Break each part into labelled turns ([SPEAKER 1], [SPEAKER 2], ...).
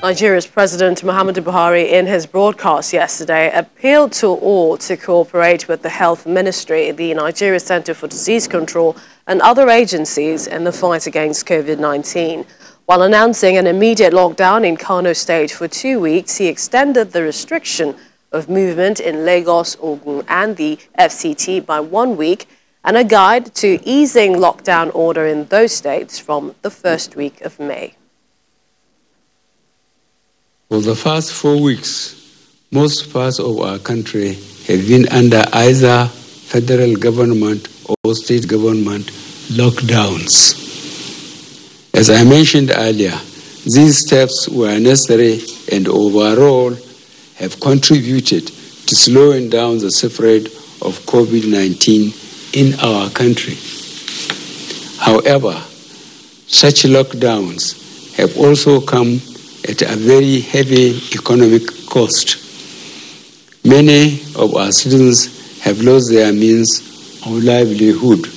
[SPEAKER 1] Nigeria's President Muhammadu Buhari, in his broadcast yesterday, appealed to all to cooperate with the Health Ministry, the Nigeria Center for Disease Control, and other agencies in the fight against COVID-19. While announcing an immediate lockdown in Kano State for 2 weeks, he extended the restriction of movement in Lagos, Ogun, and the FCT by 1 week, and a guide to easing lockdown order in those states from the first week of May.
[SPEAKER 2] For the past 4 weeks, most parts of our country have been under either federal government or state government lockdowns. As I mentioned earlier, these steps were necessary and overall have contributed to slowing down the spread of COVID-19 in our country. However, such lockdowns have also come at a very heavy economic cost. Many of our citizens have lost their means of livelihood.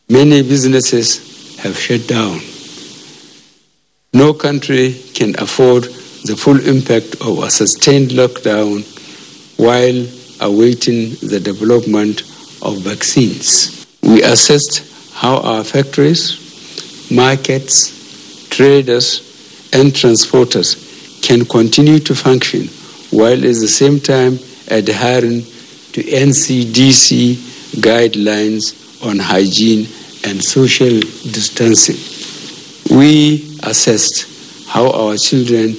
[SPEAKER 2] Many businesses have shut down. No country can afford the full impact of a sustained lockdown while awaiting the development of vaccines. We assessed how our factories, markets, traders, and transporters can continue to function while at the same time adhering to NCDC guidelines on hygiene and social distancing. We assessed how our children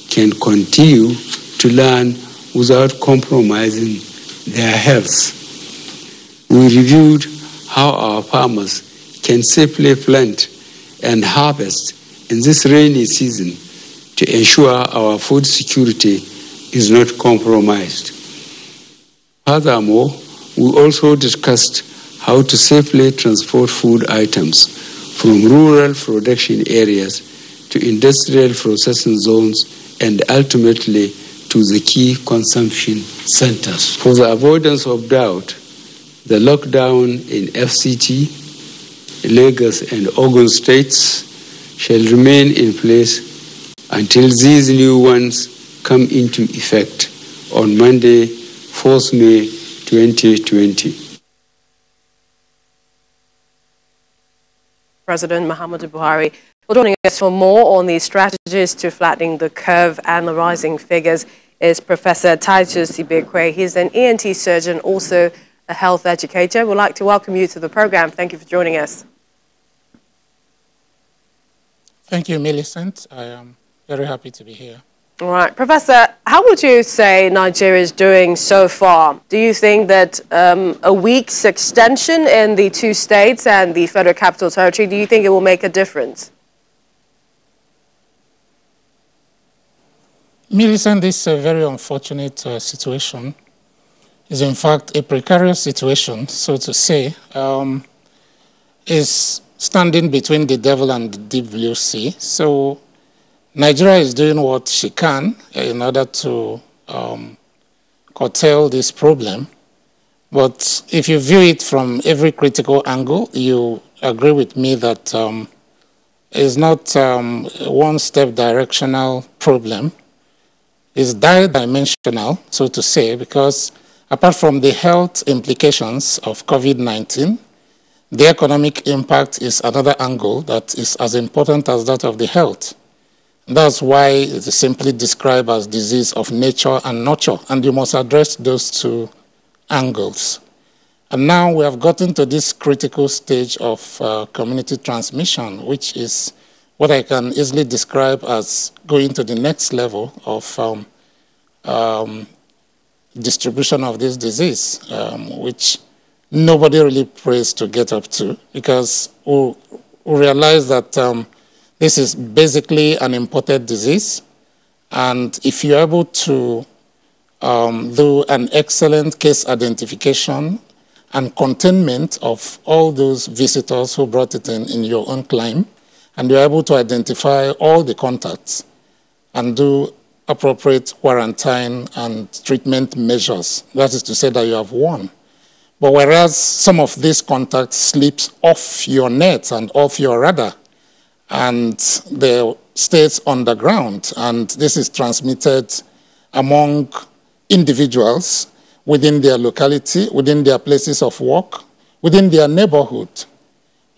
[SPEAKER 2] can continue to learn without compromising their health. We reviewed how our farmers can safely plant and harvest in this rainy season to ensure our food security is not compromised. Furthermore, we also discussed how to safely transport food items from rural production areas to industrial processing zones and ultimately to the key consumption centers. For the avoidance of doubt, the lockdown in FCT, Lagos and Ogun states shall remain in place until these new ones come into effect on Monday, 4th May 2020.
[SPEAKER 1] President Muhammadu Buhari. Well, joining us for more on the strategies to flattening the curve and the rising figures is Professor Titus Ibekwe. He's an ENT surgeon, also a health educator. We'd like to welcome you to the program. Thank you for joining us.
[SPEAKER 3] Thank you, Millicent. I am very happy to be here.
[SPEAKER 1] All right. Professor, how would you say Nigeria is doing so far? Do you think that a week's extension in the two states and the Federal Capital Territory, do you think it will make a difference?
[SPEAKER 3] Millicent, this is a very unfortunate situation. It's in fact a precarious situation, so to say. Is standing between the devil and the deep blue sea. So Nigeria is doing what she can in order to curtail this problem. But if you view it from every critical angle, you agree with me that it's not a one-step directional problem. It's dimensional, so to say, because apart from the health implications of COVID-19, the economic impact is another angle that is as important as that of the health. That's why it is simply described as disease of nature and nurture, and you must address those two angles. And now we have gotten to this critical stage of community transmission, which is what I can easily describe as going to the next level of distribution of this disease, which nobody really prays to get up to, because we realize that this is basically an imported disease. And if you're able to do an excellent case identification and containment of all those visitors who brought it in your own climb, and you're able to identify all the contacts and do appropriate quarantine and treatment measures, that is to say that you have won. But whereas some of these contacts slips off your net and off your radar, and the states underground. And this is transmitted among individuals within their locality, within their places of work, within their neighborhood,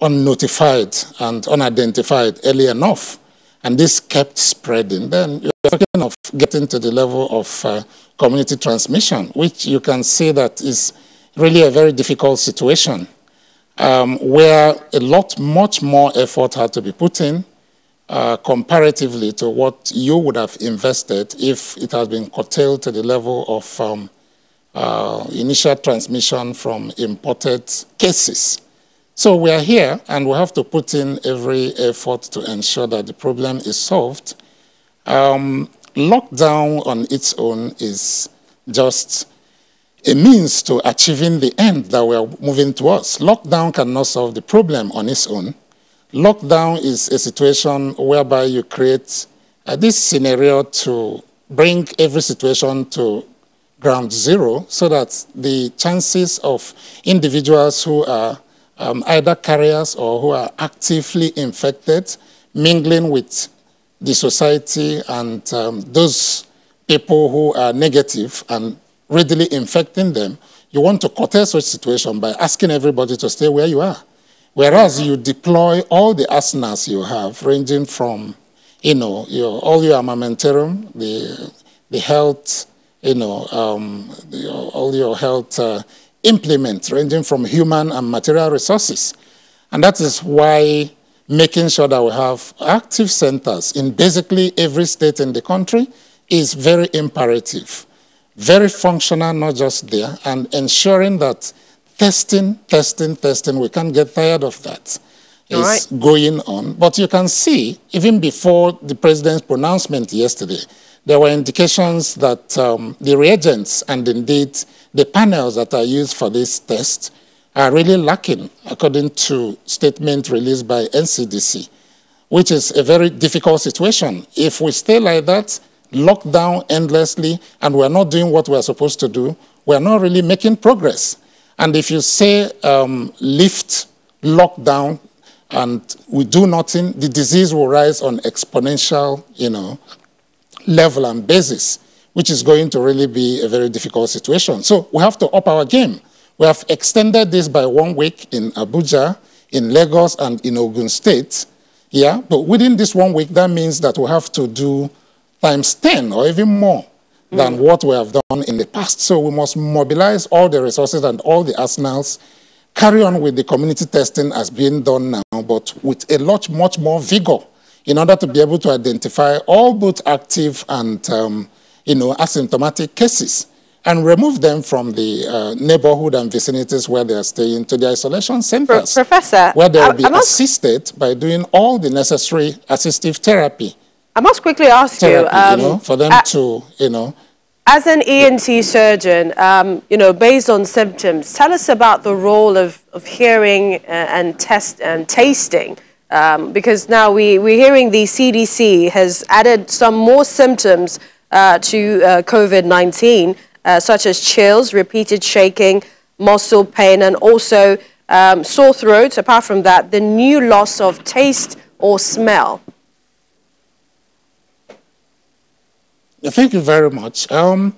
[SPEAKER 3] unnotified and unidentified early enough. And this kept spreading. Then you're talking of getting to the level of community transmission, which you can see that is really a very difficult situation, where much more effort had to be put in comparatively to what you would have invested if it had been curtailed to the level of initial transmission from imported cases. So we are here, and we have to put in every effort to ensure that the problem is solved. Lockdown on its own is just a means to achieving the end that we are moving towards. Lockdown cannot solve the problem on its own. Lockdown is a situation whereby you create this scenario to bring every situation to ground zero so that the chances of individuals who are either carriers or who are actively infected, mingling with the society and those people who are negative and readily infecting them, you want to curtail such situation by asking everybody to stay where you are. Whereas you deploy all the arsenals you have, ranging from, all your armamentarum, the health, all your health implements, ranging from human and material resources. And that is why making sure that we have active centers in basically every state in the country is very imperative, very functional, not just there, and ensuring that testing, we can't get tired of that, is going on. But you can see, even before the president's pronouncement yesterday, there were indications that the reagents and indeed the panels that are used for this test are really lacking, according to statement released by NCDC, which is a very difficult situation. If we stay like that, locked down endlessly, and we're not doing what we're supposed to do, we're not really making progress. And if you say lift lockdown and we do nothing, the disease will rise on exponential, level and basis, which is going to really be a very difficult situation. So we have to up our game. We have extended this by 1 week in Abuja, in Lagos, and in Ogun State. Yeah, but within this 1 week, that means that we have to do times 10 or even more than what we have done in the past. So we must mobilize all the resources and all the arsenals, carry on with the community testing as being done now, but with a lot, much more vigor in order to be able to identify all both active and, asymptomatic cases and remove them from the neighborhood and vicinities where they are staying to the isolation centers.
[SPEAKER 1] Professor,
[SPEAKER 3] where they will be assisted by doing all the necessary assistive therapy.
[SPEAKER 1] I must quickly ask you,
[SPEAKER 3] for them to,
[SPEAKER 1] as an ENT surgeon, based on symptoms, tell us about the role of hearing and tasting. Because now we're hearing the CDC has added some more symptoms to COVID-19, such as chills, repeated shaking, muscle pain, and also sore throat. Apart from that, the new loss of taste or smell.
[SPEAKER 3] Thank you very much. Even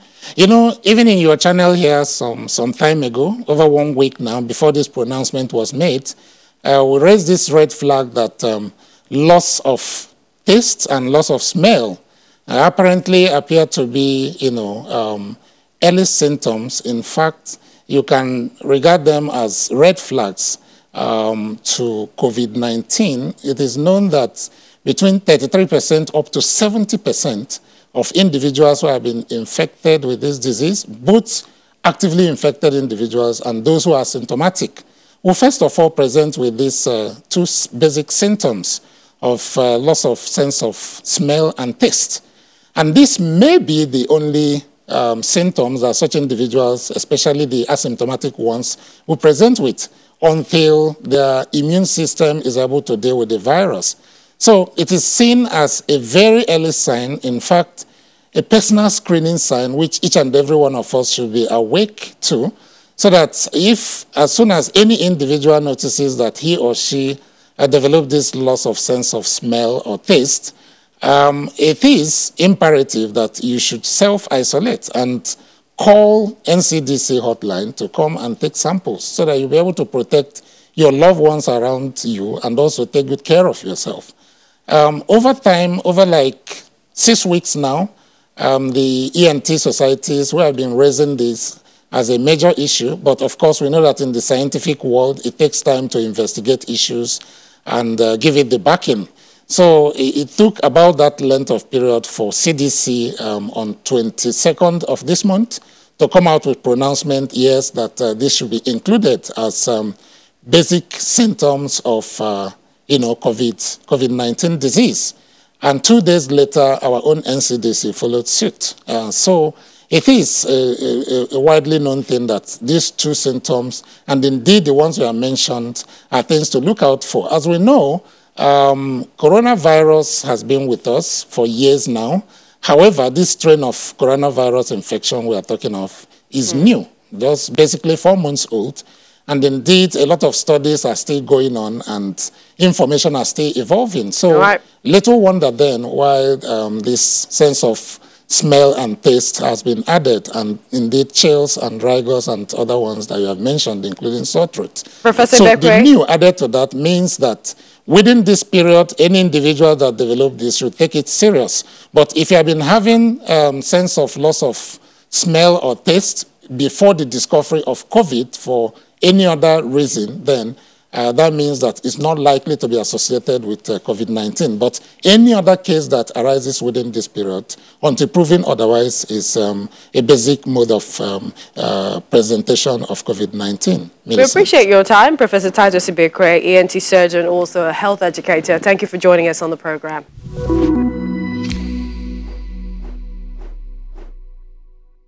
[SPEAKER 3] in your channel here some time ago, over 1 week now, before this pronouncement was made, we raised this red flag that loss of taste and loss of smell apparently appear to be, early symptoms. In fact, you can regard them as red flags to COVID-19. It is known that between 33% up to 70% of individuals who have been infected with this disease, both actively infected individuals and those who are symptomatic, will first of all present with these two basic symptoms of loss of sense of smell and taste. And this may be the only symptoms that such individuals, especially the asymptomatic ones, will present with until their immune system is able to deal with the virus. So it is seen as a very early sign, in fact, a personal screening sign which each and every one of us should be awake to, so that if, as soon as any individual notices that he or she develop this loss of sense of smell or taste, it is imperative that you should self-isolate and call NCDC hotline to come and take samples so that you'll be able to protect your loved ones around you and also take good care of yourself. Over time, over like 6 weeks now, the ENT societies, we have been raising this as a major issue, but of course we know that in the scientific world, it takes time to investigate issues and give it the backing. So it took about that length of period for CDC on 22nd of this month to come out with pronouncement, yes, that this should be included as basic symptoms of COVID-19 disease. And 2 days later, our own NCDC followed suit. So it is a widely known thing that these 2 symptoms, and indeed the ones you have mentioned, are things to look out for. As we know, coronavirus has been with us for years now. However, this strain of coronavirus infection we are talking of is new, just basically 4 months old. And indeed, a lot of studies are still going on and information are still evolving. So little wonder then why this sense of smell and taste has been added, and indeed chills and rigors and other ones that you have mentioned, including sore throat.
[SPEAKER 1] Professor
[SPEAKER 3] So
[SPEAKER 1] Ibekwe,
[SPEAKER 3] the new added to that means that within this period, any individual that developed this should take it serious. But if you have been having sense of loss of smell or taste before the discovery of COVID for any other reason, then that means that it's not likely to be associated with COVID-19. But any other case that arises within this period, until proven otherwise, is a basic mode of presentation of COVID-19.
[SPEAKER 1] We appreciate your time, Professor Titus Ibekwe, ENT surgeon, also a health educator. Thank you for joining us on the program.